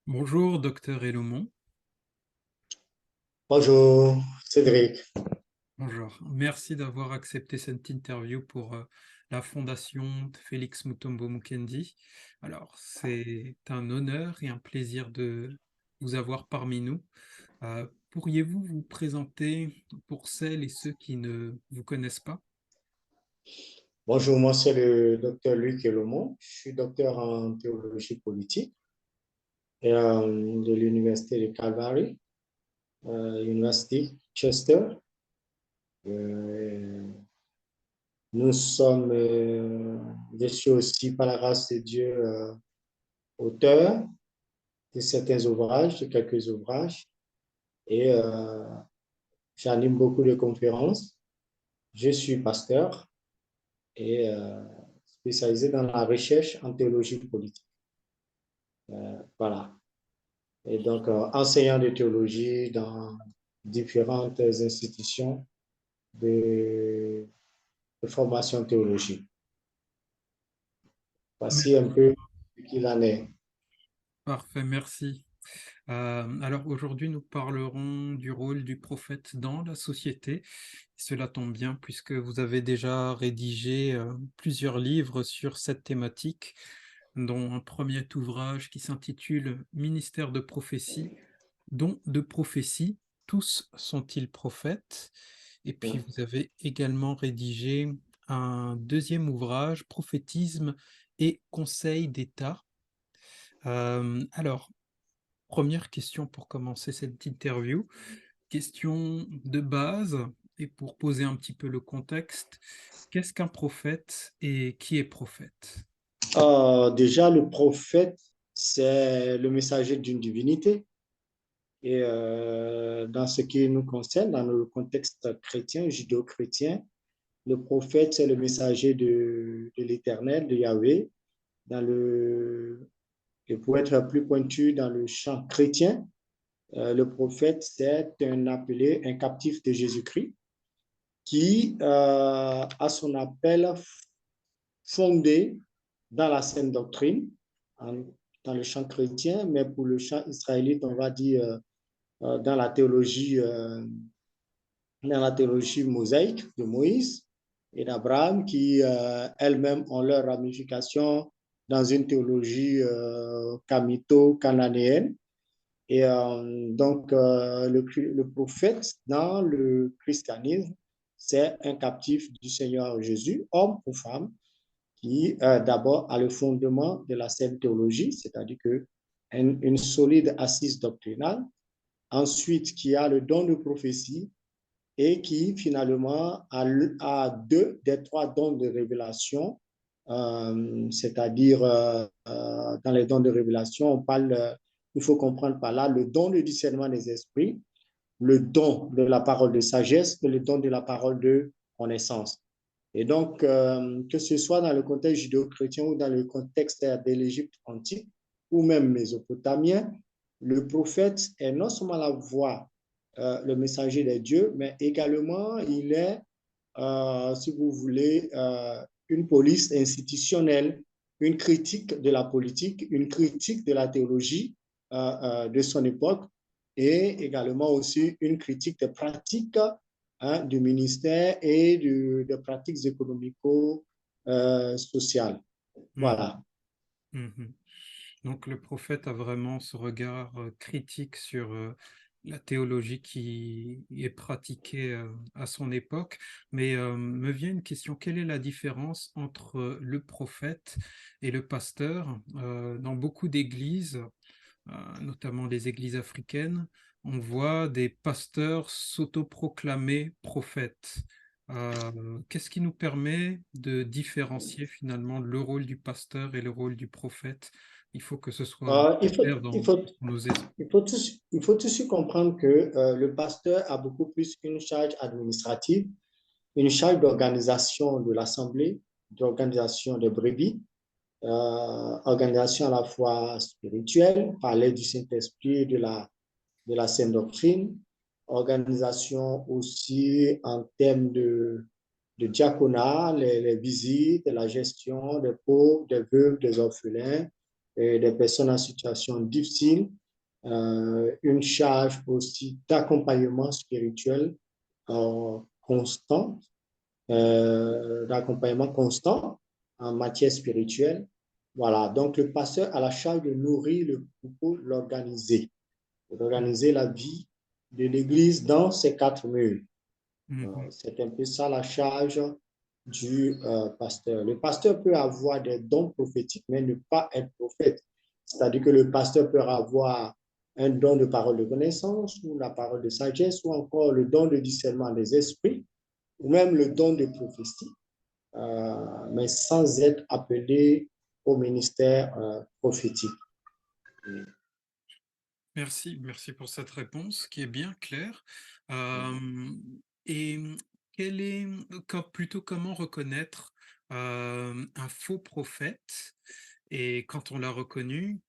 Bonjour, docteur Elomon. Bonjour, Cédric. Bonjour. Merci d'avoir accepté cette interview pour la Fondation Félix Mutombo Mukendi. Alors, c'est un honneur et un plaisir de vous avoir parmi nous. Pourriez-vous vous présenter pour celles et ceux qui ne vous connaissent pas? Bonjour, moi c'est le docteur Luc Elomon. Je suis docteur en théologie politique de l'Université de Calvary, University Chester. Euh, je suis aussi par la grâce de Dieu auteur de certains ouvrages, de quelques ouvrages, et j'anime beaucoup de conférences. Je suis pasteur et spécialisé dans la recherche en théologie politique. Voilà. Et donc, enseignant de théologie dans différentes institutions de, de formation théologique. Voici un peu ce qu'il en est. Parfait, merci. Alors aujourd'hui, nous parlerons du rôle du prophète dans la société. Cela tombe bien puisque vous avez déjà rédigé plusieurs livres sur cette thématique, dont un premier ouvrage qui s'intitule Ministère de prophétie, dont de prophétie, tous sont-ils prophètes? Et puis vous avez également rédigé un deuxième ouvrage, Prophétisme et Conseil d'État. Alors, première question pour commencer cette interview. Question de base, et pour poser un petit peu le contexte, qu'est-ce qu'un prophète et qui est prophète? Déjà, le prophète, c'est le messager d'une divinité. Et dans ce qui nous concerne, dans le contexte chrétien, judéo-chrétien, le prophète, c'est le messager de l'Éternel, de Yahweh, dans et pour être plus pointu dans le champ chrétien, le prophète, c'est un appelé, un captif de Jésus-Christ qui a son appel fondé dans la saine doctrine, dans le champ chrétien, mais pour le champ israélite, on va dire dans dans la théologie mosaïque de Moïse et d'Abraham, qui elles-mêmes ont leurs ramifications dans une théologie camito-cananéenne. Et le prophète dans le christianisme, c'est un captif du Seigneur Jésus, homme ou femme, qui d'abord a le fondement de la saine théologie, c'est-à-dire que une solide assise doctrinale, ensuite qui a le don de prophétie et qui finalement a deux des trois dons de révélation, c'est-à-dire dans les dons de révélation, il faut comprendre par là le don de discernement des esprits, le don de la parole de sagesse et le don de la parole de connaissance. Et donc, que ce soit dans le contexte judéo-chrétien ou dans le contexte de l'Égypte antique ou même mésopotamien, le prophète est non seulement la voix, le messager des dieux, mais également il est, si vous voulez, une police institutionnelle, une critique de la politique, une critique de la théologie de son époque et également aussi une critique des pratiques du ministère et de pratiques économico-sociales. Mhm, Voilà. mhm. Donc le prophète a vraiment ce regard critique sur la théologie qui est pratiquée à son époque. Mais me vient une question, quelle est la différence entre le prophète et le pasteur? Dans beaucoup d'églises, notamment les églises africaines, on voit des pasteurs s'autoproclamer prophètes. Qu'est-ce qui nous permet de différencier finalement le rôle du pasteur et le rôle du prophète? Il faut que ce soit Euh, il faut, clair il dans faut, nos esprits. il faut aussi comprendre que le pasteur a beaucoup plus une charge administrative, une charge d'organisation de l'assemblée, d'organisation des brebis, organisation à la fois spirituelle, par l'aide du Saint-Esprit, de la saine doctrine, organisation aussi en termes de diaconat, les visites, la gestion des pauvres, des veuves, des orphelins, des personnes en situation difficile, une charge aussi d'accompagnement spirituel constant, d'accompagnement constant en matière spirituelle. Voilà, donc le pasteur a la charge de nourrir le troupeau, d'organiser la vie de l'Église dans ces quatre murs. Mhm. C'est un peu ça la charge du pasteur. Le pasteur peut avoir des dons prophétiques, mais ne pas être prophète. C'est-à-dire que le pasteur peut avoir un don de parole de connaissance, ou la parole de sagesse, ou encore le don de discernement des esprits, ou même le don de prophétie, mais sans être appelé au ministère prophétique. Merci, merci pour cette réponse qui est bien claire. Euh, et quel est, plutôt comment reconnaître un faux prophète et quand on l'a reconnu,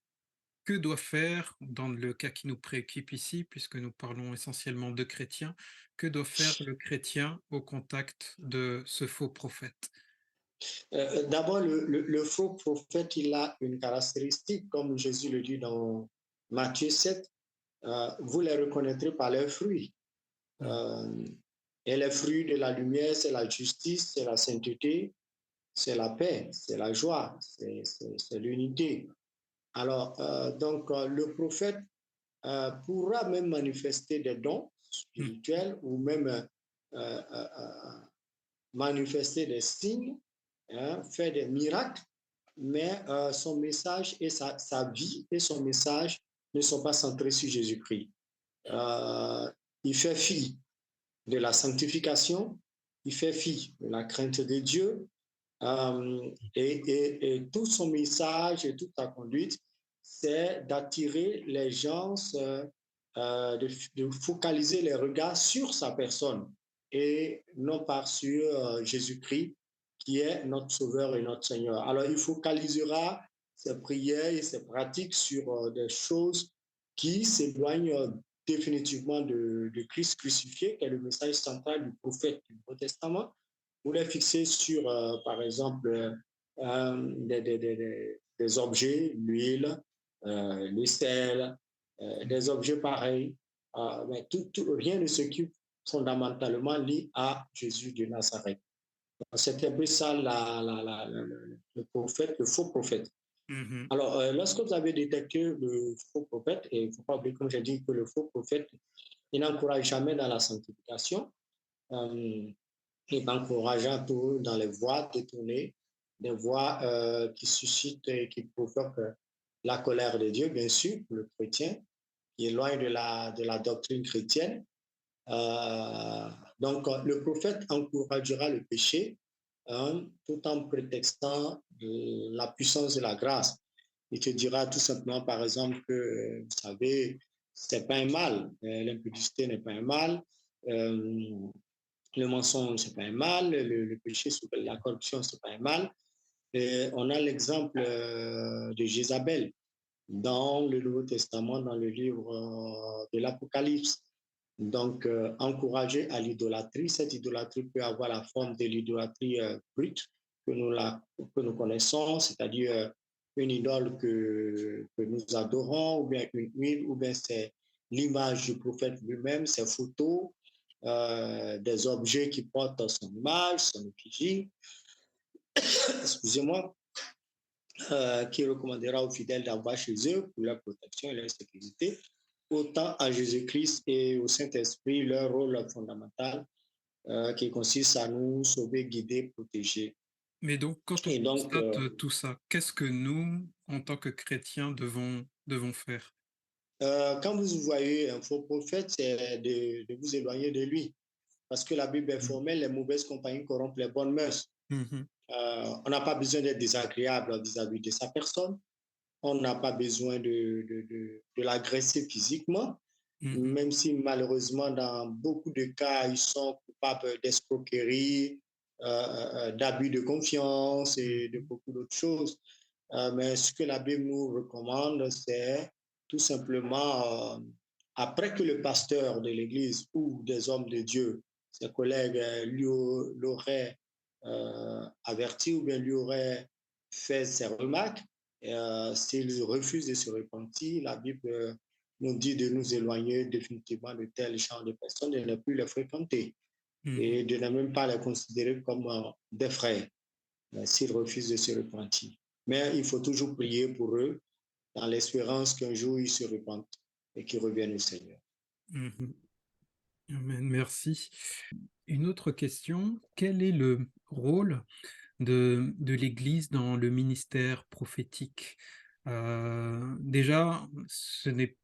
que doit faire, dans le cas qui nous préoccupe ici, puisque nous parlons essentiellement de chrétiens, que doit faire le chrétien au contact de ce faux prophète? D'abord, le faux prophète, il a une caractéristique, comme Jésus le dit dans Matthieu 7, vous les reconnaîtrez par leurs fruits. Mm. Et les fruits de la lumière, c'est la justice, c'est la sainteté, c'est la paix, c'est la joie, c'est l'unité. Alors, le prophète pourra même manifester des dons Mm. spirituels ou même manifester des signes, hein, faire des miracles, mais son message et sa vie et son message ne sont pas centrés sur Jésus-Christ. Il fait fi de la sanctification, il fait fi de la crainte de Dieu, et tout son message et toute sa conduite, c'est d'attirer les gens, de focaliser les regards sur sa personne et non pas sur Jésus-Christ, qui est notre Sauveur et notre Seigneur. Alors, il focalisera ses prières et ses pratiques sur des choses qui s'éloignent définitivement de Christ crucifié, qui est le message central du prophète du Nouveau Testament, pour les fixer sur, par exemple, des objets, l'huile, le sel, des objets pareils. Mais rien de ce qui fondamentalement lié à Jésus de Nazareth. C'était un peu ça le prophète, le faux prophète. Mhm. Alors, lorsque vous avez détecté le faux prophète, et il ne faut pas oublier, comme j'ai dit, que le faux prophète, il n'encourage jamais dans la sanctification. Il encourage tout dans les voies détournées, des voies qui suscitent et qui provoquent la colère de Dieu, bien sûr, pour le chrétien, qui est loin de la doctrine chrétienne. Le prophète encouragera le péché, hein, tout en prétextant la puissance de la grâce. Il te dira tout simplement, par exemple, que, vous savez, c'est pas un mal, l'impudicité n'est pas un mal, le mensonge, c'est pas un mal, le péché, la corruption, c'est pas un mal. Et on a l'exemple de Jézabel dans le Nouveau Testament, dans le livre de l'Apocalypse. Donc, encourager à l'idolâtrie. Cette idolâtrie peut avoir la forme de l'idolâtrie brute que nous connaissons, c'est-à-dire une idole que nous adorons, ou bien une huile, ou bien c'est l'image du prophète lui-même, ses photos, des objets qui portent son image, son effigie, excusez-moi, qui recommandera aux fidèles d'avoir chez eux pour leur protection et leur sécurité, autant à Jésus-Christ et au Saint-Esprit leur rôle fondamental qui consiste à nous sauver, guider, protéger. Mais donc, quand on Et donc, constate tout ça, qu'est-ce que nous, en tant que chrétiens, devons faire? quand vous voyez un faux prophète, c'est de vous éloigner de lui. Parce que la Bible est Mm. formelle, les mauvaises compagnies corrompent les bonnes mœurs. Mhm. On n'a pas besoin d'être désagréable vis-à-vis de sa personne. On n'a pas besoin de l'agresser physiquement, Mhm. même si malheureusement, dans beaucoup de cas, ils sont coupables d'escroquerie, d'abus de confiance et de Mhm. beaucoup d'autres choses. Mais ce que la Bible nous recommande, c'est tout simplement, après que le pasteur de l'Église ou des hommes de Dieu, ses collègues, l'auraient averti ou bien lui auraient fait ses remarques, S'ils refusent de se repentir, la Bible nous dit de nous éloigner définitivement de tel genre de personnes, de ne plus les fréquenter Mhm. et de ne même pas les considérer comme des frères s'ils refusent de se repentir. Mais il faut toujours prier pour eux dans l'espérance qu'un jour ils se repentent et qu'ils reviennent au Seigneur. Mhm. Amen, merci. Une autre question, quel est le rôle de l'Église dans le ministère prophétique? Déjà, ce n'est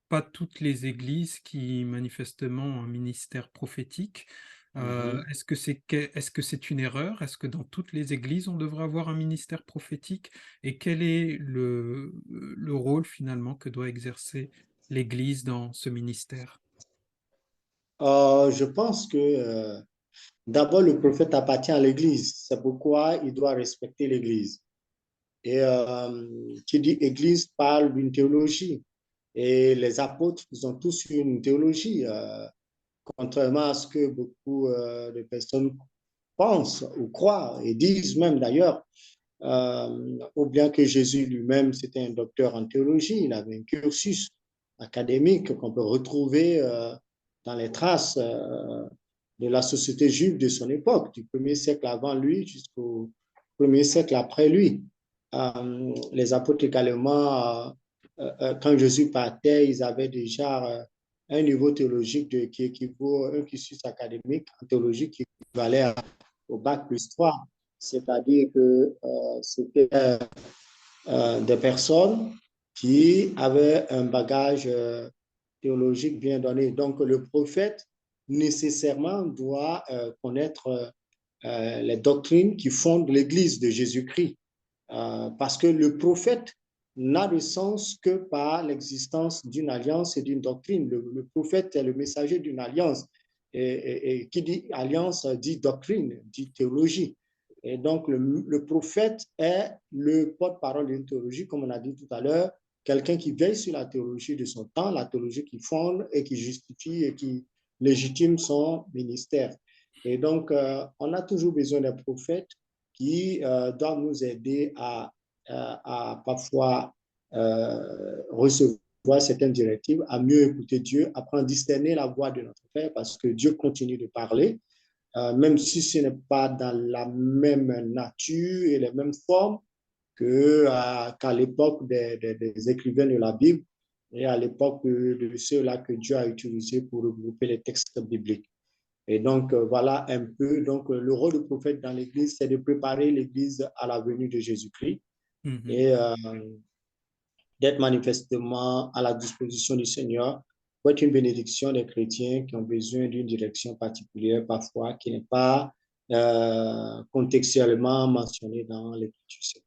pas toutes les églises qui manifestement ont un ministère prophétique. Mhm. Est-ce que c'est une erreur? Est-ce que dans toutes les églises, on devrait avoir un ministère prophétique? Et quel est le rôle finalement que doit exercer l'Église dans ce ministère? Je pense que d'abord, le prophète appartient à l'Église. C'est pourquoi il doit respecter l'Église. Et qui dit Église parle d'une théologie. Et les apôtres, ils ont tous une théologie, contrairement à ce que beaucoup de personnes pensent ou croient et disent même d'ailleurs. Ou bien que Jésus lui-même, c'était un docteur en théologie, il avait un cursus académique qu'on peut retrouver dans les traces de la société juive de son époque, du 1er siècle avant lui jusqu'au 1er siècle après lui. Les apôtres également, quand Jésus partait, ils avaient déjà un niveau théologique qui équivaut à un cursus académique en théologie qui équivalait au bac plus 3. C'est-à-dire que c'était des personnes qui avaient un bagage théologique bien donné. Donc le prophète nécessairement doit connaître les doctrines qui fondent l'Église de Jésus-Christ. Parce que le prophète n'a de sens que par l'existence d'une alliance et d'une doctrine. Le prophète est le messager d'une alliance. Et qui dit alliance dit doctrine, dit théologie. Et donc, le prophète est le porte-parole d'une théologie, comme on a dit tout à l'heure, quelqu'un qui veille sur la théologie de son temps, la théologie qui fonde et qui justifie et qui légitime son ministère. Et donc, on a toujours besoin d'un prophète qui doivent nous aider à parfois recevoir certaines directives, à mieux écouter Dieu, à prendre discerner la voix de notre Père, parce que Dieu continue de parler, même si ce n'est pas dans la même nature et les mêmes formes qu'à l'époque des écrivains de la Bible et à l'époque de ceux-là que Dieu a utilisés pour regrouper les textes bibliques. Et donc, voilà un peu, donc, le rôle du prophète dans l'Église, c'est de préparer l'Église à la venue de Jésus-Christ Mhm. et d'être manifestement à la disposition du Seigneur pour être une bénédiction des chrétiens qui ont besoin d'une direction particulière parfois qui n'est pas contextuellement mentionnée dans l'Écriture.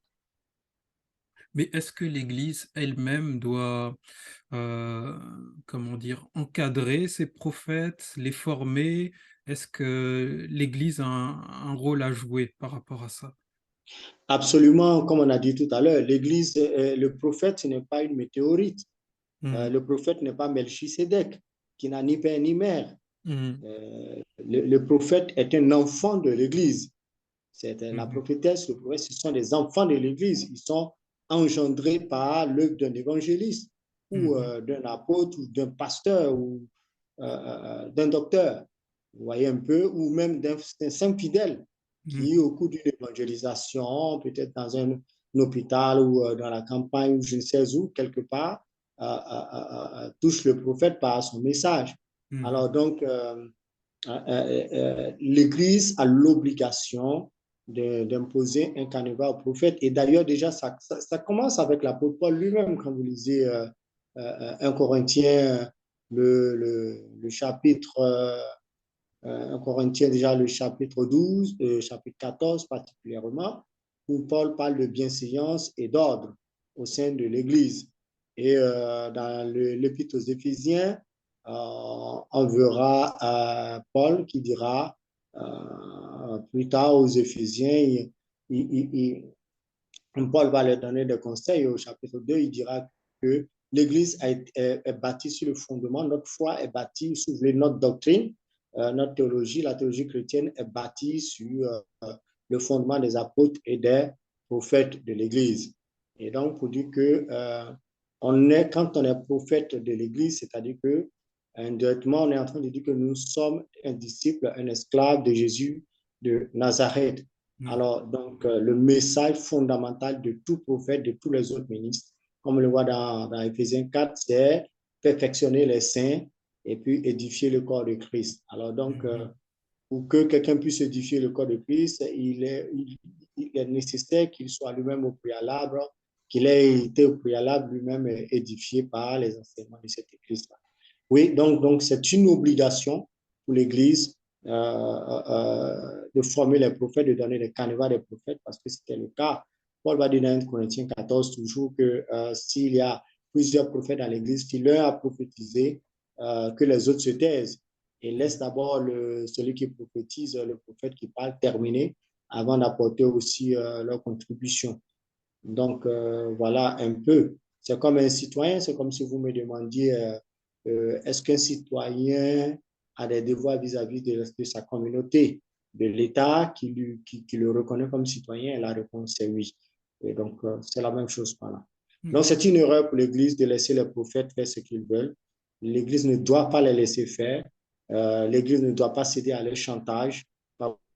Mais est-ce que l'Église elle-même doit, comment dire, encadrer ces prophètes, les former? Est-ce que l'Église a un rôle à jouer par rapport à ça? Absolument, comme on a dit tout à l'heure, l'Église, le prophète, ce n'est pas une météorite. Mhm. Le prophète n'est pas Melchisédek, qui n'a ni père ni mère. Mhm. Le prophète est un enfant de l'Église. C'est la Mhm. prophétesse, le prophète, ce sont des enfants de l'Église. Ils sont engendrés par l'œuvre d'un évangéliste ou Mhm. d'un apôtre ou d'un pasteur ou d'un docteur. Vous voyez un peu, ou même d'un saint fidèle qui, Mhm. au cours d'une évangélisation, peut-être dans un hôpital ou dans la campagne ou je ne sais où, quelque part, touche le prophète par son message. Mhm. Alors donc, l'Église a l'obligation d'imposer un canevas au prophète. Et d'ailleurs, déjà, ça commence avec l'apôtre Paul lui-même, quand vous lisez 1 Corinthiens, le chapitre, 1 Corinthiens, déjà le chapitre 12, chapitre 14 particulièrement, où Paul parle de bienséance et d'ordre au sein de l'Église. Et dans l'Épître aux Éphésiens, on verra Paul qui dira plus tard aux Éphésiens, Paul va leur donner des conseils. Au chapitre 2, il dira que l'Église est bâtie sur le fondement, notre foi est bâtie sur notre doctrine, notre théologie, la théologie chrétienne est bâtie sur le fondement des apôtres et des prophètes de l'Église. Et donc, pour dire que quand on est prophète de l'Église, c'est-à-dire que indirectement, on est en train de dire que nous sommes un disciple, un esclave de Jésus de Nazareth. Mm. Alors, donc, le message fondamental de tout prophète, de tous les autres ministres, comme on le voit dans Éphésiens 4, c'est perfectionner les saints et puis édifier le corps de Christ. Alors, donc, Mhm. pour que quelqu'un puisse édifier le corps de Christ, il est nécessaire qu'il soit lui-même au préalable, qu'il ait été au préalable lui-même édifié par les enseignements de cette Église-là. Oui, donc c'est une obligation pour l'Église de former les prophètes, de donner les canevas des prophètes, parce que c'était le cas. Paul va dire dans 1 Corinthiens 14 toujours que s'il y a plusieurs prophètes dans l'Église, si l'un a prophétisé, que les autres se taisent et laisse d'abord celui qui prophétise, le prophète qui parle, terminer avant d'apporter aussi leur contribution. Donc, voilà un peu. C'est comme un citoyen, c'est comme si vous me demandiez est-ce qu'un citoyen a des devoirs vis-à-vis de sa communauté, de l'État qui le reconnaît comme citoyen? Et la réponse est oui. Et donc, c'est la même chose par là. Donc, Ok. c'est une erreur pour l'Église de laisser les prophètes faire ce qu'ils veulent. L'Église ne doit pas les laisser faire. L'Église ne doit pas céder à leur chantage,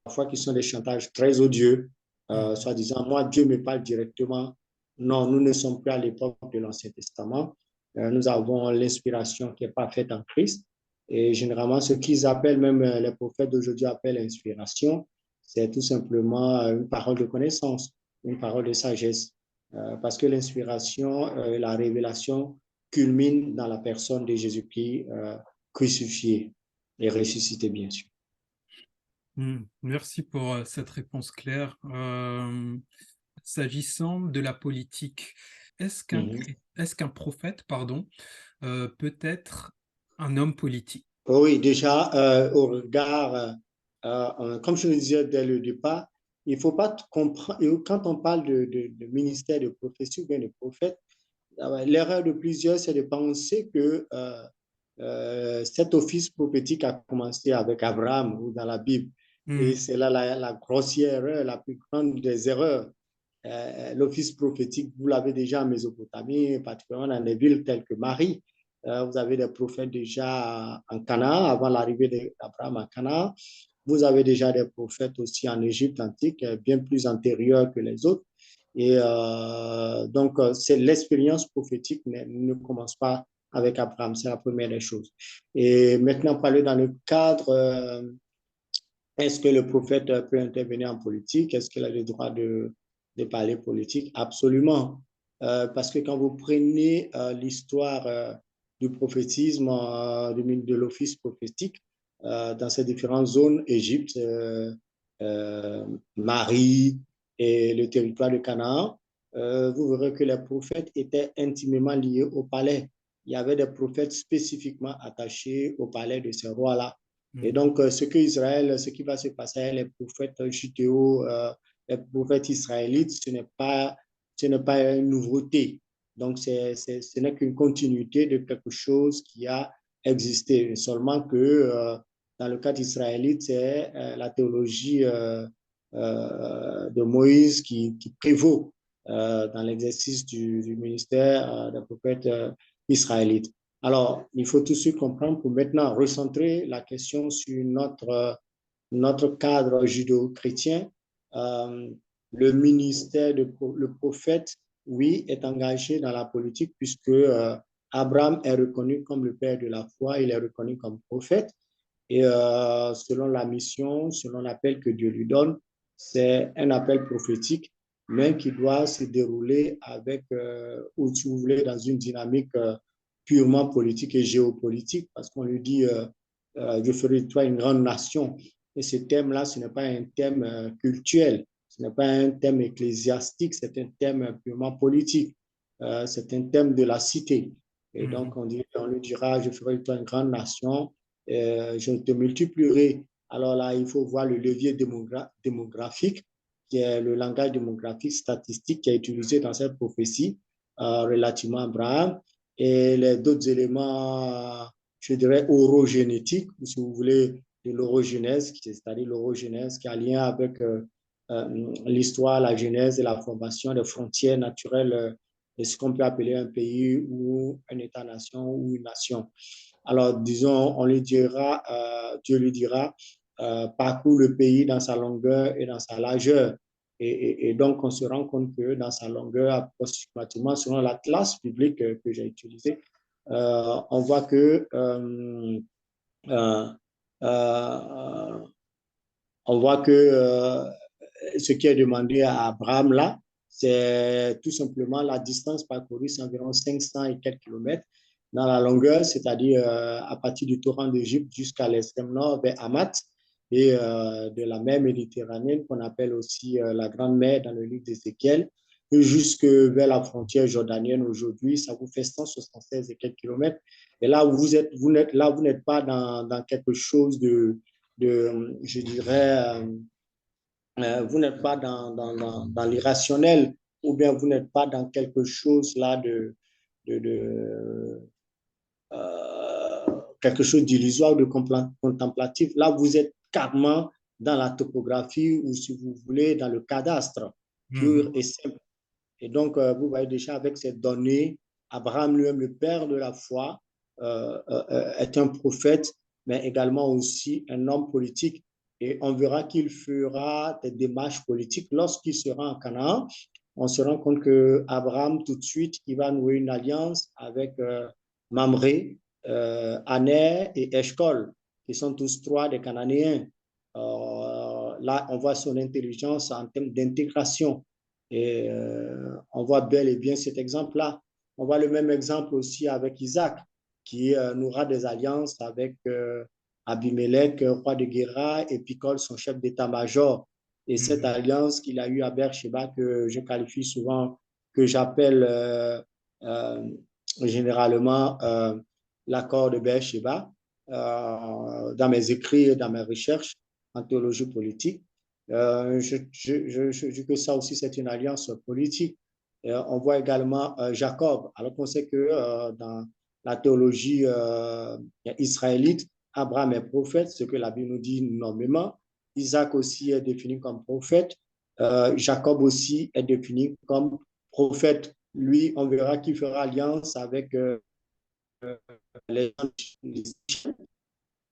parfois qui sont des chantages très odieux, Mhm. soi-disant, moi, Dieu me parle directement. Non, nous ne sommes plus à l'époque de l'Ancien Testament. Nous avons l'inspiration qui est parfaite en Christ. Et généralement, ce qu'ils appellent, même les prophètes d'aujourd'hui appellent l'inspiration, c'est tout simplement une parole de connaissance, une parole de sagesse. Parce que l'inspiration, la révélation culmine dans la personne de Jésus-Christ crucifié et ressuscité, bien sûr. Merci pour cette réponse claire. S'agissant de la politique, Mhm. est-ce qu'un prophète, pardon, peut être un homme politique? Oui, déjà, au regard, comme je le disais dès le départ, il ne faut pas comprendre, quand on parle de ministère de prophétie ou bien de prophète, l'erreur de plusieurs, c'est de penser que cet office prophétique a commencé avec Abraham ou dans la Bible. Et Hmm. c'est là la grossière erreur, la plus grande des erreurs. L'office prophétique, vous l'avez déjà en Mésopotamie, particulièrement dans des villes telles que Marie. Vous avez des prophètes déjà en Canaan, avant l'arrivée d'Abraham en Canaan. Vous avez déjà des prophètes aussi en Égypte antique, bien plus antérieurs que les autres. Et donc, c'est l'expérience prophétique ne commence pas avec Abraham, c'est la première des choses. Et maintenant, parler dans le cadre, est-ce que le prophète peut intervenir en politique? Est-ce qu'il a le droit de parler politique? Absolument. Parce que quand vous prenez l'histoire du prophétisme, de l'office prophétique, dans ces différentes zones, Égypte, Marie et le territoire de Canaan, vous verrez que les prophètes étaient intimement liés au palais. Il y avait des prophètes spécifiquement attachés au palais de ces rois-là. Et Hmm. donc, ce qui va se passer avec les prophètes judéo, les prophètes israélites, ce n'est pas une nouveauté. Donc, ce n'est qu'une continuité de quelque chose qui a existé. Seulement que dans le cas d'israélite, c'est la théologie de Moïse qui prévaut dans l'exercice du ministère des prophètes israélites. Alors, il faut tout de suite comprendre pour maintenant recentrer la question sur notre cadre judéo-chrétien. Euh, le ministère, le prophète, oui, est engagé dans la politique puisque Abraham est reconnu comme le père de la foi, il est reconnu comme prophète. Et selon la mission, selon l'appel que Dieu lui donne, c'est un appel prophétique, mais qui doit se dérouler avec, ou si vous voulez, dans une dynamique purement politique et géopolitique, parce qu'on lui dit, je ferai de toi une grande nation. Et ce thème-là, ce n'est pas un thème cultuel, ce n'est pas un thème ecclésiastique, c'est un thème purement politique. C'est un thème de la cité. Et Mhm. donc, on lui dira, je ferai de toi une grande nation, je te multiplierai. Alors là, il faut voir le levier démographique, qui est le langage démographique statistique qui est utilisé dans cette prophétie relativement à Abraham, et les d'autres éléments, je dirais, orogénétiques, si vous voulez, de l'orogenèse, c'est-à-dire l'orogenèse qui a lien avec l'histoire, la genèse et la formation des frontières naturelles de ce qu'on peut appeler un pays ou un État-nation ou une nation. Alors, disons, on lui dira, Dieu lui dira, parcours le pays dans sa longueur et dans sa largeur. Et donc, on se rend compte que dans sa longueur, approximativement, selon la classe biblique que j'ai utilisée, on voit que euh, euh, on voit que ce qui est demandé à Abraham là, c'est tout simplement la distance parcourue, c'est environ 500 et quelques kilomètres dans la longueur, c'est-à-dire à partir du torrent d'Égypte jusqu'à l'extrême nord vers Hamath et de la mer Méditerranée qu'on appelle aussi la Grande Mer dans le livre d'Ézéchiel, jusque vers la frontière jordanienne aujourd'hui, ça vous fait 176 et quelques kilomètres. Et là, vous n'êtes pas dans quelque chose je dirais, vous n'êtes pas dans l'irrationnel ou bien vous n'êtes pas dans quelque chose là de quelque chose d'illusoire, de contemplatif. Là, vous êtes carrément dans la topographie ou si vous voulez, dans le cadastre pur et simple. Et donc, vous voyez déjà avec ces données, Abraham lui-même, le père de la foi, est un prophète, mais également aussi un homme politique. Et on verra qu'il fera des démarches politiques lorsqu'il sera en Canaan. On se rend compte que Abraham, tout de suite, il va nouer une alliance avec Mamré, Aner et Eshcol, qui sont tous trois des Cananéens. Là, on voit son intelligence en termes d'intégration. Et on voit bel et bien cet exemple-là. On voit le même exemple aussi avec Isaac, qui nourra des alliances avec Abimelech, roi de Guéra, et Picol, son chef d'état-major. Et cette alliance qu'il a eue à Beersheba, que je qualifie souvent, que j'appelle généralement l'accord de Beersheba, dans mes écrits et dans mes recherches en théologie politique. Je dis que ça aussi, c'est une alliance politique. On voit également Jacob, alors qu'on sait que dans la théologie israélite, Abraham est prophète, ce que la Bible nous dit nommément. Isaac aussi est défini comme prophète. Jacob aussi est défini comme prophète. Lui, on verra qu'il fera alliance avec les gens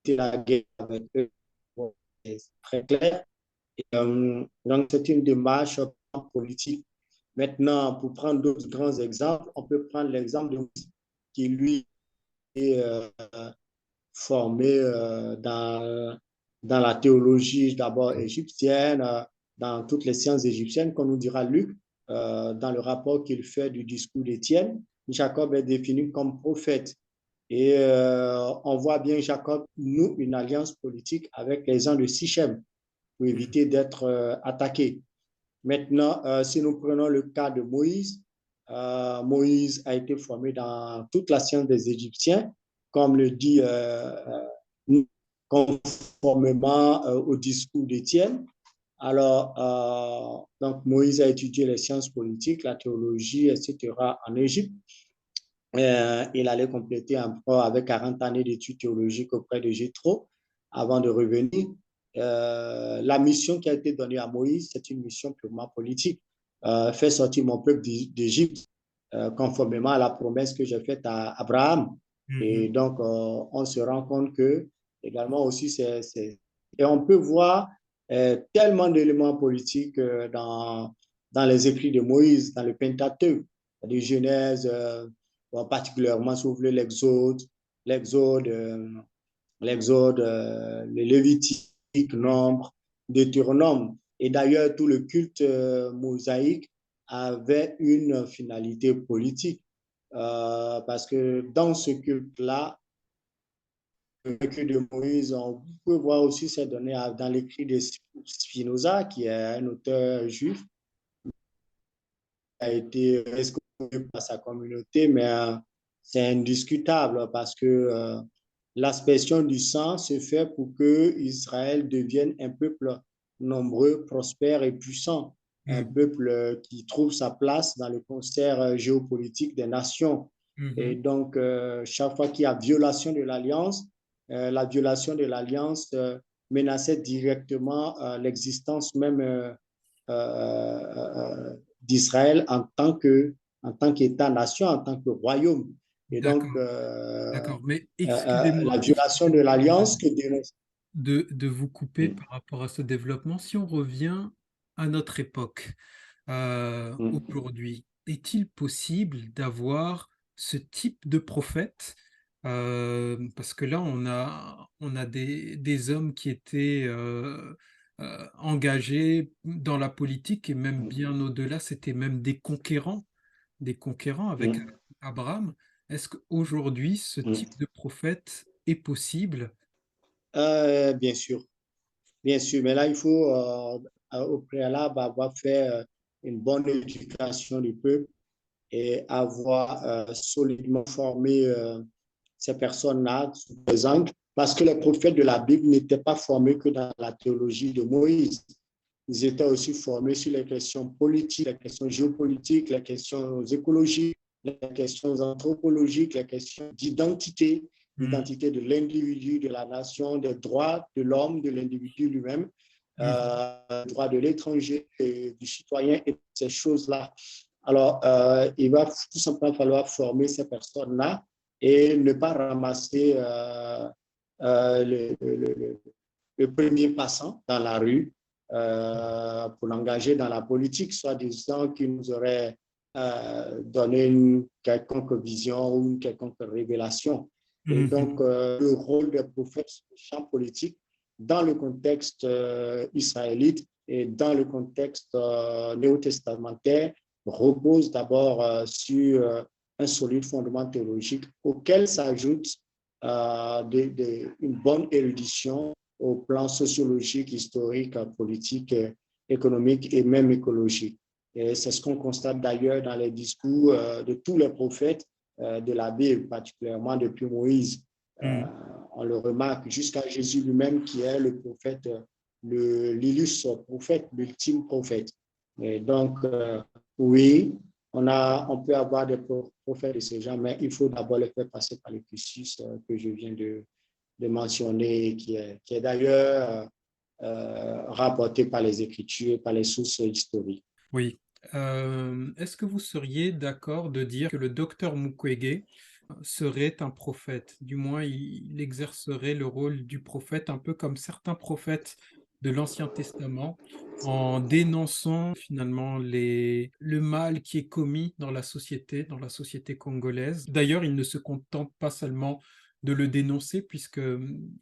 de la guerre avec eux. C'est très clair. Donc, c'est une démarche politique. Maintenant, pour prendre d'autres grands exemples, on peut prendre l'exemple de Moïse, qui lui est formé dans la théologie d'abord égyptienne, dans toutes les sciences égyptiennes, comme nous dira Luc, dans le rapport qu'il fait du discours d'Étienne. Jacob est défini comme prophète. Et on voit bien Jacob noue une alliance politique avec les gens de Sichem pour éviter d'être attaqué. Maintenant, si nous prenons le cas de Moïse, Moïse a été formé dans toute la science des Égyptiens, comme le dit conformément au discours d'Étienne. Alors, donc Moïse a étudié les sciences politiques, la théologie, etc. en Égypte. Il allait compléter encore avec 40 années d'études théologiques auprès de Jéthro avant de revenir. La mission qui a été donnée à Moïse, c'est une mission purement politique. Faire sortir mon peuple d'Égypte conformément à la promesse que j'ai faite à Abraham. Et donc, on se rend compte que également aussi, et on peut voir tellement d'éléments politiques dans les écrits de Moïse, dans le Pentateuque, de Genèse, particulièrement si vous voulez l'Exode, le Lévitique, Nombre, Deutéronome. Et d'ailleurs, tout le culte mosaïque avait une finalité politique. Parce que dans ce culte-là, le culte de Moïse, on peut voir aussi ces données dans l'écrit de Spinoza, qui est un auteur juif, a été reconnu par sa communauté, mais c'est indiscutable parce que l'aspersion du sang se fait pour que Israël devienne un peuple nombreux, prospère et puissant, un peuple qui trouve sa place dans le concert géopolitique des nations. Et donc, chaque fois qu'il y a violation de l'alliance, la violation de l'alliance menaçait directement l'existence même d'Israël en tant qu'État-nation, en tant que royaume. Et donc, D'accord, d'accord. Mais la violation de excusez-moi l'alliance que dénonce. de vous couper Mm, par rapport à ce développement. Si on revient à notre époque, mm, aujourd'hui, est-il possible d'avoir ce type de prophète? Parce que là, on a des hommes qui étaient engagés dans la politique et même mm, bien au-delà, c'était même des conquérants avec mm, Abraham. Est-ce qu'aujourd'hui, ce type mm. de prophète est possible? Bien sûr, bien sûr, mais là, il faut au préalable avoir fait une bonne éducation du peuple et avoir solidement formé ces personnes-là sous des angles, parce que les prophètes de la Bible n'étaient pas formés que dans la théologie de Moïse. Ils étaient aussi formés sur les questions politiques, les questions géopolitiques, les questions écologiques, les questions anthropologiques, les questions d'identité, Mhm. l'identité de l'individu, de la nation, des droits de l'homme, de l'individu lui-même, Mhm. droits de l'étranger, du citoyen et ces choses-là. Alors, il va tout simplement falloir former ces personnes-là et ne pas ramasser le premier passant dans la rue pour l'engager dans la politique, soit disant qu'il nous aurait donné une quelconque vision ou une quelconque révélation. Et donc, Mhm. le rôle des prophètes sur le champ politique dans le contexte israélite et dans le contexte néo-testamentaire repose d'abord sur un solide fondement théologique auquel s'ajoute une bonne érudition au plan sociologique, historique, politique, économique et même écologique. Et c'est ce qu'on constate d'ailleurs dans les discours de tous les prophètes de la Bible, particulièrement depuis Moïse. Mhm. On le remarque jusqu'à Jésus lui-même qui est le prophète, l'illustre prophète, l'ultime prophète. Et donc, oui, on peut avoir des prophètes de ce genre, mais il faut d'abord les faire passer par le cursus que je viens de mentionner, qui est d'ailleurs rapporté par les Écritures, par les sources historiques. Oui. Est-ce que vous seriez d'accord de dire que le docteur Mukwege serait un prophète? Du moins, il exercerait le rôle du prophète, un peu comme certains prophètes de l'Ancien Testament, en dénonçant finalement le mal qui est commis dans la société congolaise. D'ailleurs, il ne se contente pas seulement de le dénoncer, puisque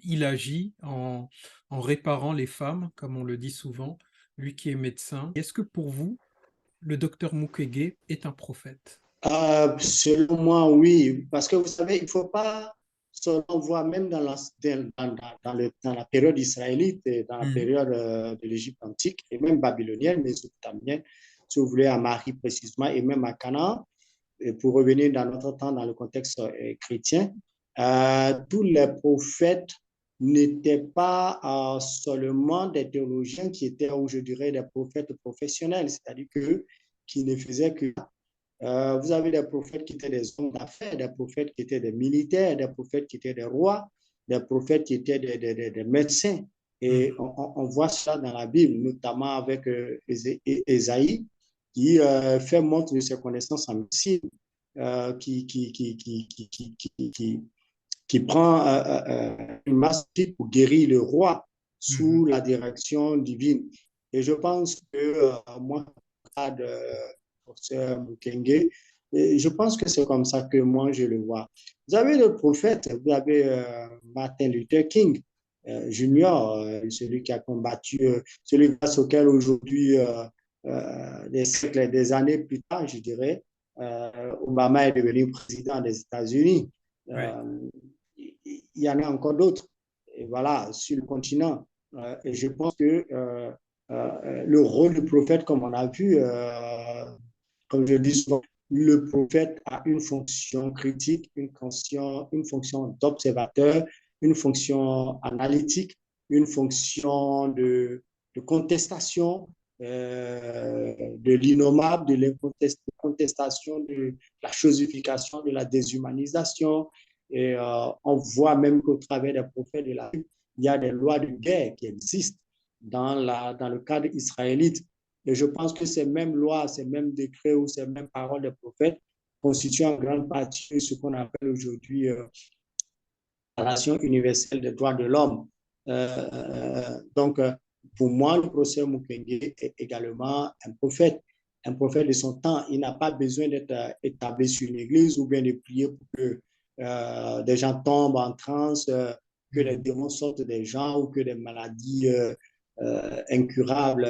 il agit en réparant les femmes, comme on le dit souvent, lui qui est médecin. Est-ce que pour vous, le docteur Mukwege est un prophète? Selon moi, oui, parce que vous savez, il ne faut pas seulement voir, même dans la période israélite, et dans la Mhm. période de l'Égypte antique, et même babylonienne, mésopotamienne, si vous voulez, à Marie précisément, et même à Canaan, et pour revenir dans notre temps, dans le contexte chrétien, tous les prophètes n'étaient pas seulement des théologiens qui étaient, ou je dirais, des prophètes professionnels, c'est-à-dire que qui ne faisaient que vous avez des prophètes qui étaient des hommes d'affaires, des prophètes qui étaient des militaires, des prophètes qui étaient des rois, des prophètes qui étaient des médecins. Et Mhm. on voit ça dans la Bible, notamment avec Ésaïe, qui fait montre de ses connaissances en médecine, qui prend une masse pour guérir le roi Mhm. sous la direction divine. Et je pense que moi, de professeur Mukenge, et je pense que c'est comme ça que moi je le vois. Vous avez le prophète, vous avez Martin Luther King Junior, celui qui a combattu, celui grâce auquel aujourd'hui, des siècles, des années plus tard, je dirais, Obama est devenu président des États-Unis. Oui. Il y en a encore d'autres, et voilà, sur le continent. Et je pense que le rôle du prophète, comme on a vu, comme je dis souvent, le prophète a une fonction critique, une fonction d'observateur, une fonction analytique, une fonction de contestation de l'innommable, de l'incontestation, de la chosification, de la déshumanisation. Et on voit même qu'au travers des prophètes de la Bible, il y a des lois de guerre qui existent dans le cadre israélite. Et je pense que ces mêmes lois, ces mêmes décrets ou ces mêmes paroles des prophètes constituent en grande partie ce qu'on appelle aujourd'hui la Déclaration universelle des droits de l'homme. Donc, pour moi, le professeur Mukwege est également un prophète de son temps. Il n'a pas besoin d'être établi sur une église ou bien de prier pour que des gens tombent en transe, que les démons sortent des gens ou que des maladies incurables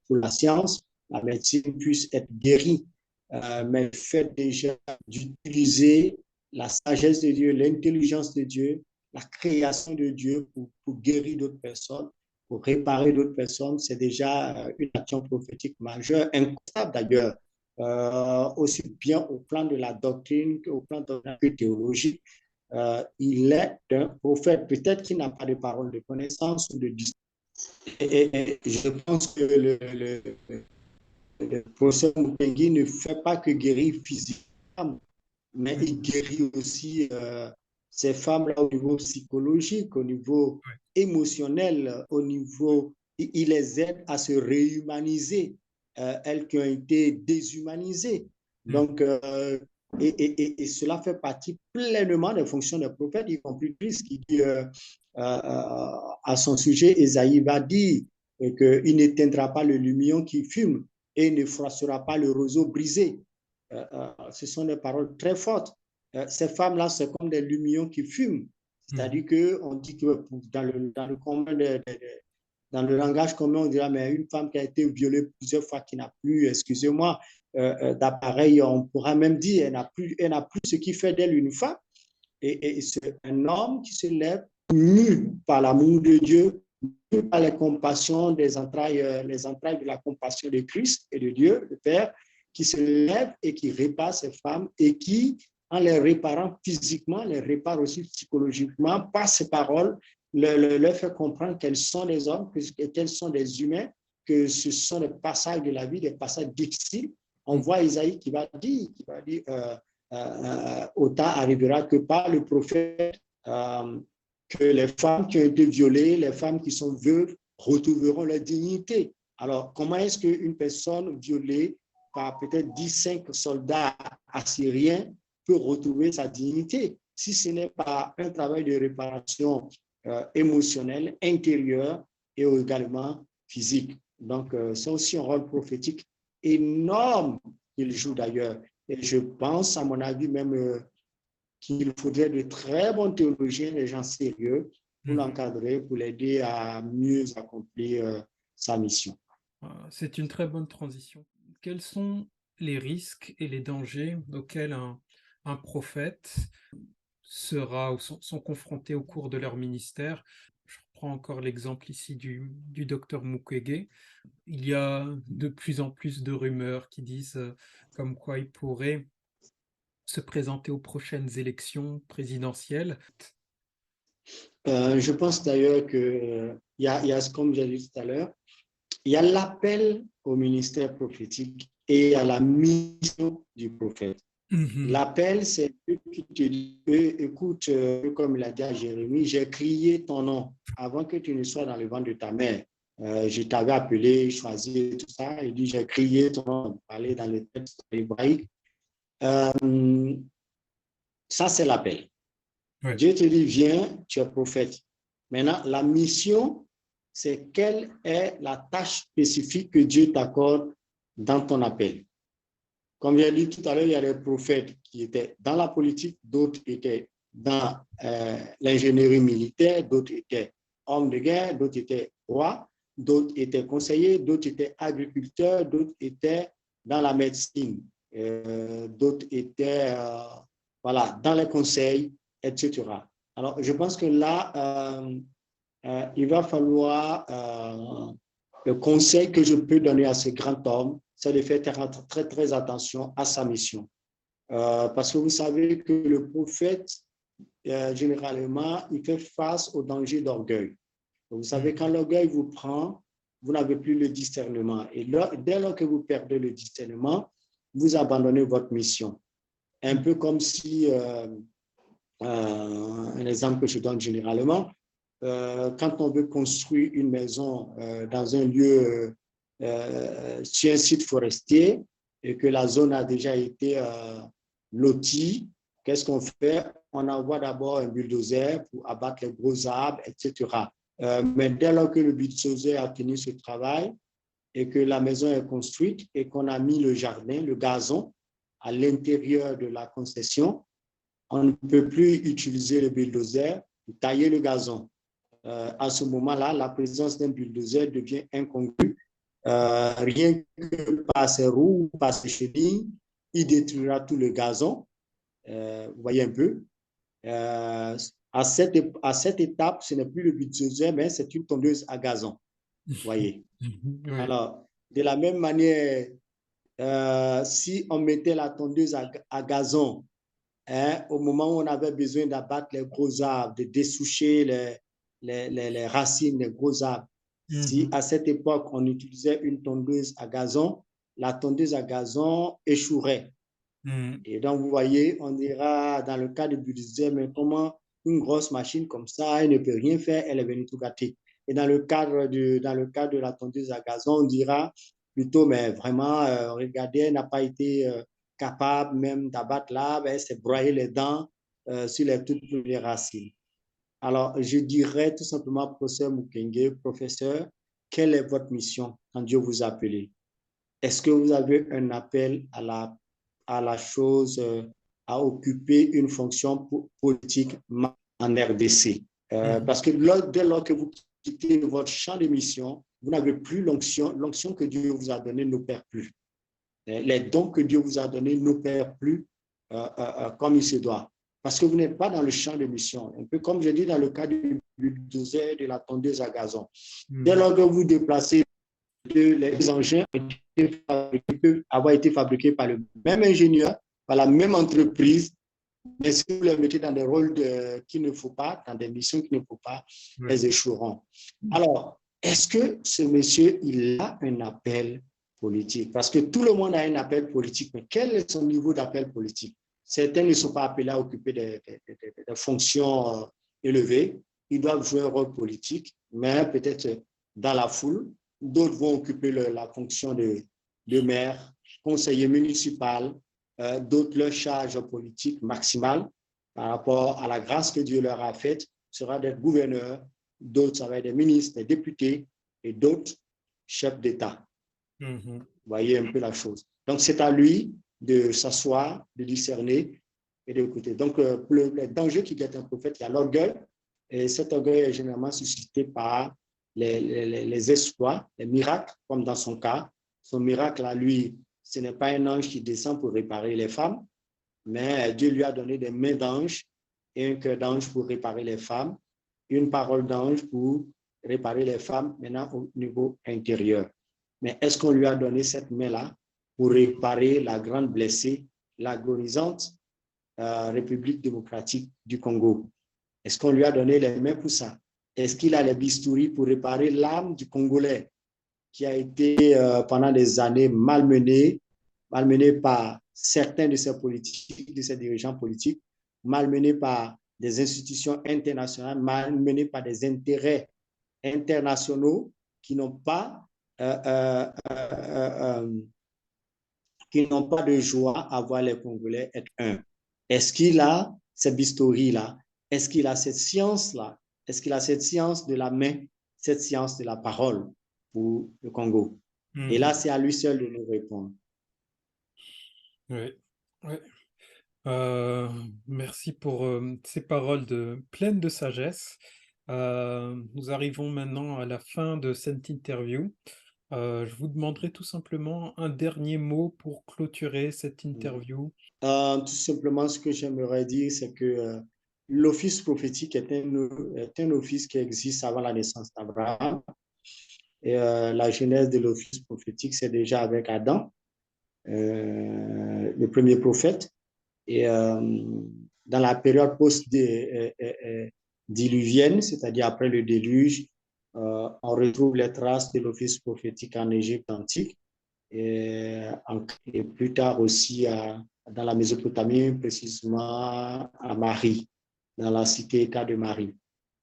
pour la science, la médecine puisse être guérie. Mais le fait déjà d'utiliser la sagesse de Dieu, l'intelligence de Dieu, la création de Dieu pour guérir d'autres personnes, pour réparer d'autres personnes, c'est déjà une action prophétique majeure, incroyable d'ailleurs, aussi bien au plan de la doctrine qu'au plan de la théologie. Il est un prophète, peut-être qu'il n'a pas de parole de connaissance ou de discours. Et je pense que le professeur Mukwege ne fait pas que guérir physiquement, mais il guérit aussi ces femmes-là au niveau psychologique, au niveau émotionnel, au niveau, il les aide à se réhumaniser, elles qui ont été déshumanisées. Donc, et cela fait partie pleinement des fonctions des prophètes, y compris Christ qui dit à son sujet, Ésaïe va dire qu'il n'éteindra pas le lumion qui fume et ne froissera pas le roseau brisé. Ce sont des paroles très fortes. Ces femmes-là, c'est comme des lumions qui fument. C'est-à-dire qu'on dit que dans le langage commun, on dira, mais une femme qui a été violée plusieurs fois, qui n'a plus, excusez-moi, d'appareil, on pourra même dire, elle n'a plus ce qui fait d'elle une femme. Et c'est un homme qui se lève, mu par l'amour de Dieu, mu par les compassions des entrailles, les entrailles de la compassion de Christ et de Dieu, le Père, qui se lève et qui répare ces femmes et qui, en les réparant physiquement, les répare aussi psychologiquement par ses paroles, leur fait comprendre qu'elles sont des hommes, qu'elles sont des humains, que ce sont des passages de la vie, des passages difficiles. On voit Isaïe qui va dire au temps arrivera que par le prophète, que les femmes qui ont été violées, les femmes qui sont veuves, retrouveront leur dignité. Alors, comment est-ce qu'une personne violée par peut-être 10-5 soldats assyriens peut retrouver sa dignité si ce n'est pas un travail de réparation émotionnelle, intérieure et également physique. Donc, c'est aussi un rôle prophétique énorme qu'il joue d'ailleurs. Et je pense, à mon avis, même qu'il faudrait de très bons théologiens, des gens sérieux, pour l'encadrer, pour l'aider à mieux accomplir sa mission. C'est une très bonne transition. Quels sont les risques et les dangers auxquels un prophète sera ou sont confrontés au cours de leur ministère? Je reprends encore l'exemple ici du docteur Mukwege. Il y a de plus en plus de rumeurs qui disent comme quoi il pourrait se présenter aux prochaines élections présidentielles. Je pense d'ailleurs qu'il y a, comme j'ai dit tout à l'heure, il y a l'appel au ministère prophétique et à la mission du prophète. L'appel, c'est Dieu qui te dit, écoute, comme il a dit à Jérémie, j'ai crié ton nom avant que tu ne sois dans le ventre de ta mère. Je t'avais appelé, choisi, tout ça. Il dit, j'ai crié ton nom, parler dans les textes hébraïques. Ça, c'est l'appel. Ouais. Dieu te dit, viens, tu es prophète. Maintenant, la mission, c'est quelle est la tâche spécifique que Dieu t'accorde dans ton appel. Comme j'ai dit tout à l'heure, il y a des prophètes qui étaient dans la politique, d'autres étaient dans l'ingénierie militaire, d'autres étaient hommes de guerre, d'autres étaient rois, d'autres étaient conseillers, d'autres étaient agriculteurs, d'autres étaient dans la médecine, d'autres étaient voilà, dans les conseils, etc. Alors, je pense que là, il va falloir, le conseil que je peux donner à ce grand homme, c'est de faire très, très attention à sa mission. Parce que vous savez que le prophète, généralement, il fait face au danger d'orgueil. Vous savez, quand l'orgueil vous prend, vous n'avez plus le discernement. Et dès lors que vous perdez le discernement, vous abandonnez votre mission. Un peu comme si, un exemple que je donne généralement, quand on veut construire une maison dans un lieu sur un site forestier et que la zone a déjà été lotie, qu'est-ce qu'on fait? On envoie d'abord un bulldozer pour abattre les gros arbres, etc. Mais dès lors que le bulldozer a fini ce travail et que la maison est construite et qu'on a mis le jardin, le gazon à l'intérieur de la concession, on ne peut plus utiliser le bulldozer pour tailler le gazon. À ce moment-là, la présence d'un bulldozer devient incongrue. Rien que par ses roues, par ses chevilles, il détruira tout le gazon. Vous voyez un peu. À cette étape, ce n'est plus le bulldozer, mais c'est une tondeuse à gazon. Vous voyez. Oui. Alors, de la même manière, si on mettait la tondeuse à gazon, hein, au moment où on avait besoin d'abattre les gros arbres, de dessoucher les racines des gros arbres, si à cette époque on utilisait une tondeuse à gazon, la tondeuse à gazon échouerait. Et donc, vous voyez, on dira dans le cas de bulldozer, mais comment une grosse machine comme ça, elle ne peut rien faire, elle est venue tout gâter. Et dans le cadre de la tondeuse à gazon, on dira plutôt, mais vraiment, regardez, elle n'a pas été capable même d'abattre l'arbre, elle s'est broyé les dents sur les toutes premières racines. Alors, je dirais tout simplement, professeur Mukenge, professeur, quelle est votre mission quand Dieu vous a appelé? Est-ce que vous avez un appel à la chose, à occuper une fonction politique en RDC? Parce que dès lors que vous quittez votre champ de mission, vous n'avez plus l'onction. L'onction que Dieu vous a donnée n'opère plus. Les dons que Dieu vous a donnés n'opèrent plus comme il se doit. Parce que vous n'êtes pas dans le champ de mission. Un peu comme je dis dans le cas du bulldozer, de la tondeuse à gazon. Dès lors que vous déplacez les engins peuvent avoir été fabriqués par le même ingénieur, par la même entreprise, mais si vous les mettez dans des rôles qu'il ne faut pas, dans des missions qu'il ne faut pas, elles échoueront. Alors, est-ce que ce monsieur, il a un appel politique? Parce que tout le monde a un appel politique, mais quel est son niveau d'appel politique? Certains ne sont pas appelés à occuper des fonctions élevées. Ils doivent jouer un rôle politique, mais peut-être dans la foule. D'autres vont occuper la fonction de maire, conseiller municipal. D'autres, leur charge politique maximale par rapport à la grâce que Dieu leur a faite sera d'être gouverneur. D'autres, ça va être des ministres, des députés et d'autres, chefs d'État. Vous voyez un peu la chose. Donc, c'est à lui de s'asseoir, de discerner et d'écouter. Donc, le danger qui guette un prophète, il y a l'orgueil. Et cet orgueil est généralement suscité par les exploits, les miracles, comme dans son cas. Son miracle à lui, ce n'est pas un ange qui descend pour réparer les femmes, mais Dieu lui a donné des mains d'ange et un cœur d'ange pour réparer les femmes, une parole d'ange pour réparer les femmes, maintenant au niveau intérieur. Mais est-ce qu'on lui a donné cette main-là pour réparer la grande blessée, l'agonisante République démocratique du Congo? Est-ce qu'on lui a donné les mains pour ça? Est-ce qu'il a les bistouris pour réparer l'âme du Congolais qui a été pendant des années malmenée par certains de ses politiques, de ses dirigeants politiques, malmenée par des institutions internationales, malmenée par des intérêts internationaux qui n'ont pas de joie à voir les Congolais être un. Est-ce qu'il a cette bistouri-là? Est-ce qu'il a cette science-là? Est-ce qu'il a cette science de la main, cette science de la parole pour le Congo? Et là, c'est à lui seul de nous répondre. Oui, oui. Merci pour ces paroles pleines de sagesse. Nous arrivons maintenant à la fin de cette interview. Je vous demanderai tout simplement un dernier mot pour clôturer cette interview. Tout simplement, ce que j'aimerais dire, c'est que l'office prophétique est un office qui existe avant la naissance d'Abraham. Et la genèse de l'office prophétique, c'est déjà avec Adam, le premier prophète. Et dans la période post-diluvienne, c'est-à-dire après le déluge, on retrouve les traces de l'office prophétique en Égypte antique et plus tard aussi dans la Mésopotamie, précisément à Marie, dans la cité-État de Marie.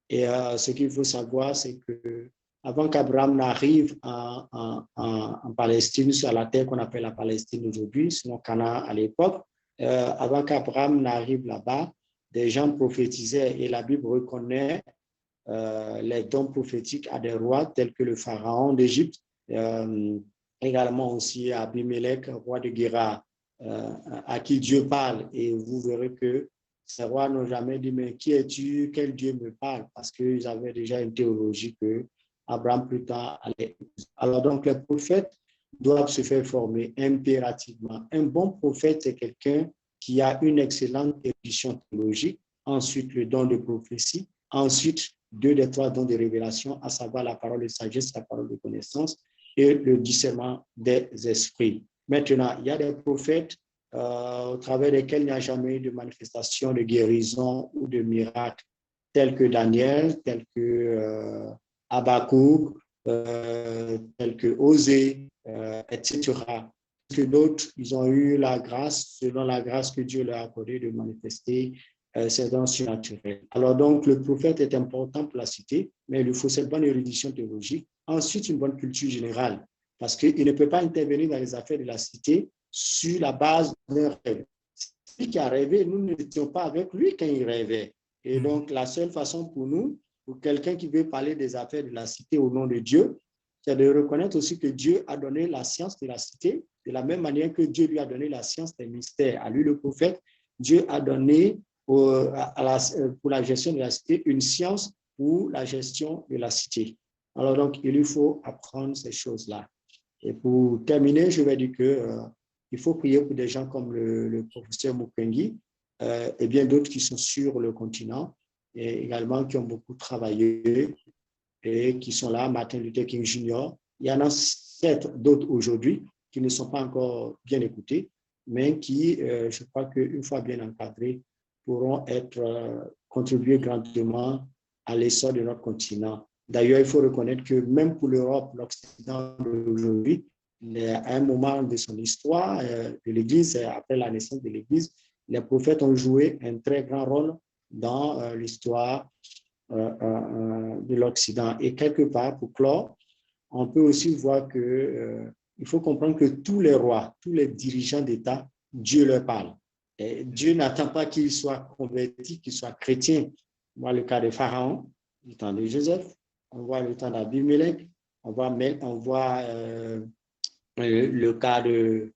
Et ce qu'il faut savoir, c'est que avant qu'Abraham n'arrive en Palestine, sur la terre qu'on appelle la Palestine aujourd'hui, sinon Canaan à l'époque, avant qu'Abraham n'arrive là-bas, des gens prophétisaient et la Bible reconnaît les dons prophétiques à des rois tels que le pharaon d'Égypte, également aussi à Abimelech, roi de Guérar, à qui Dieu parle. Et vous verrez que ces rois n'ont jamais dit, mais qui es-tu, quel Dieu me parle? Parce qu'ils avaient déjà une théologie que Abraham plus tard allait. Alors donc les prophètes doivent se faire former impérativement. Un bon prophète, c'est quelqu'un qui a une excellente érudition théologique, ensuite le don de prophétie, ensuite 2 des 3 dons de révélation, à savoir la parole de sagesse, la parole de connaissance et le discernement des esprits. Maintenant, il y a des prophètes au travers desquels il n'y a jamais eu de manifestation de guérison ou de miracle, tels que Daniel, tels que Habakkuk, tels que Osée, etc. Que d'autres, ils ont eu la grâce, selon la grâce que Dieu leur a accordée, de manifester ces dons surnaturels. Alors donc, le prophète est important pour la cité, mais il lui faut cette bonne érudition théologique. Ensuite, une bonne culture générale, parce qu'il ne peut pas intervenir dans les affaires de la cité sur la base d'un rêve. Celui qui a rêvé, nous n'étions pas avec lui quand il rêvait. Et donc, la seule façon pour nous, pour quelqu'un qui veut parler des affaires de la cité au nom de Dieu, c'est de reconnaître aussi que Dieu a donné la science de la cité, de la même manière que Dieu lui a donné la science des mystères. À lui, le prophète, Dieu a donné pour la gestion de la cité une science pour la gestion de la cité. Alors donc, il lui faut apprendre ces choses-là. Et pour terminer, je vais dire que il faut prier pour des gens comme le professeur Mukwege et bien d'autres qui sont sur le continent et également qui ont beaucoup travaillé et qui sont là, Martin Luther King Jr. Il y en a 7 d'autres aujourd'hui qui ne sont pas encore bien écoutés, mais qui, je crois qu'une fois bien encadrés, pourront contribuer grandement à l'essor de notre continent. D'ailleurs, il faut reconnaître que même pour l'Europe, l'Occident d'aujourd'hui, à un moment de son histoire de l'Église, après la naissance de l'Église, les prophètes ont joué un très grand rôle dans l'histoire de l'Occident. Et quelque part, pour clore, on peut aussi voir que il faut comprendre que tous les rois, tous les dirigeants d'État, Dieu leur parle. Et Dieu n'attend pas qu'ils soient convertis, qu'ils soient chrétiens. On voit le cas de Pharaon, le temps de Joseph, on voit le temps d'Abimelech, on voit le cas du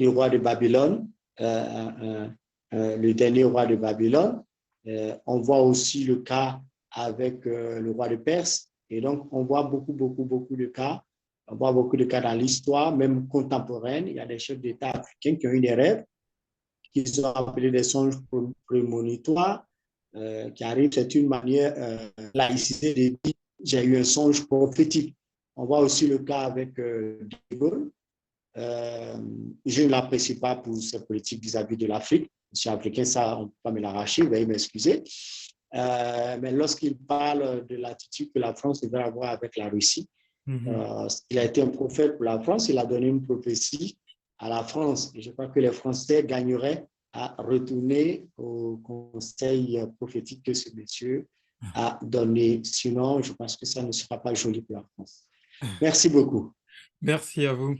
roi de Babylone, le dernier roi de Babylone. On voit aussi le cas avec le roi de Perse. Et donc, on voit beaucoup de cas. On voit beaucoup de cas dans l'histoire, même contemporaine. Il y a des chefs d'État africains qui ont eu des rêves, qu'ils ont appelés des songes prémonitoires, qui arrivent, c'est une manière laïcité de dire j'ai eu un songe prophétique. On voit aussi le cas avec De Gaulle. Je ne l'apprécie pas pour ses politiques vis-à-vis de l'Afrique. Je suis africain, ça, on ne peut pas me l'arracher, veuillez m'excuser. Mais lorsqu'il parle de l'attitude que la France devrait avoir avec la Russie, il a été un prophète pour la France, il a donné une prophétie à la France. Et je crois que les Français gagneraient à retourner au conseil prophétique que ce monsieur a donné. Sinon, je pense que ça ne sera pas joli pour la France. Merci beaucoup. Merci à vous.